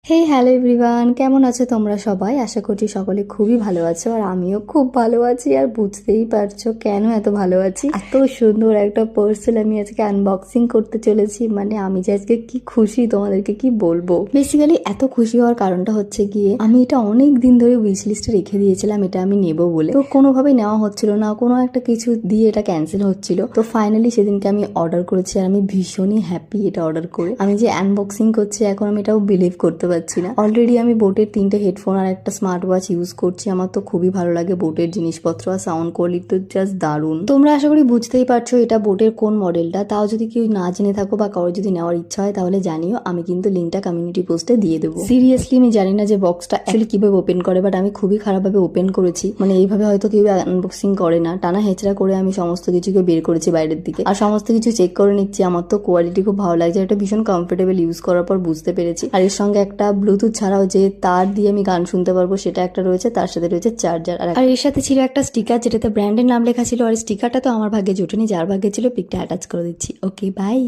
Hello everyone, কেমন আছো তোমরা সবাই? আশা করছি সকলে খুবই ভালো আছো, আর আমিও খুব ভালো আছি। আর বুঝতেই পারছো কেন এত ভালো আছি। এত সুন্দর একটা পার্সেল আমি আজকে আনবক্সিং করতে চলেছি। মানে আমি যে আজকে কি খুশি তোমাদেরকে কি বলবো। বেসিক্যালি এত খুশি হওয়ার কারণটা হচ্ছে গিয়ে আমি এটা অনেক দিন ধরে উইশ লিস্টে রেখে দিয়েছিলাম এটা আমি নেবো বলে। তো কোনোভাবেই নেওয়া হচ্ছিল না, কোনো একটা কিছু দিয়ে এটা ক্যান্সেল হচ্ছিল। তো ফাইনালি সেদিনকে আমি অর্ডার করেছি, আর আমি ভীষণই হ্যাপি এটা অর্ডার করে। আমি যে আনবক্সিং করছি এখন আমি এটাও বিলিভ করতে পারছি না। অলরেডি আমি বোটের 3টে হেডফোন আর একটা স্মার্ট ওয়াচ ইউজ করছি। আমার তো খুবই ভালো লাগে বোটের জিনিসপত্র, আর সাউন্ড কোয়ালিটি তো জাস্ট দারুণ। তোমরা আশা করি বুঝতেই পারছো এটা বোটের কোন মডেলটা। তাও যদি কেউ না জেনে থাকো বা কারোর যদি নেওয়ার ইচ্ছা হয় তাহলে জানিও, আমি কিন্তু লিঙ্কটা কমিউনিটি পোস্টে দিয়ে দেবো। সিরিয়াসলি আমি জানি না যে বক্সটা অ্যাকচুয়ালি কিভাবে ওপেন করে, বাট আমি খুবই খারাপভাবে ওপেন করেছি। মানে এইভাবে হয়তো কেউ আনবক্সিং করে না, টানা হেঁচড়া করে আমি সমস্ত কিছুকে বের করেছি বাইরের দিকে, আর সমস্ত কিছু চেক করে নিচ্ছি। আমার তো কোয়ালিটি খুব ভালো লাগছে, এটা ভীষণ কমফোর্টেবল ইউজ করার পর বুঝতে পেরেছি। আর এর সঙ্গে একটা ব্লুটুথ ছাড়াও যে তার দিয়ে আমি গান শুনতে পারবো সেটা একটা রয়েছে, তার সাথে রয়েছে চার্জার। আর এর সাথে ছিল একটা স্টিকার যেটাতে ব্র্যান্ডের নাম লেখা ছিল। আর স্টিকারটা তো আমার ভাগ্যে জোটেনি, যার ভাগ্যে ছিল পিকটা অ্যাটাচ করে দিচ্ছি। Okay bye.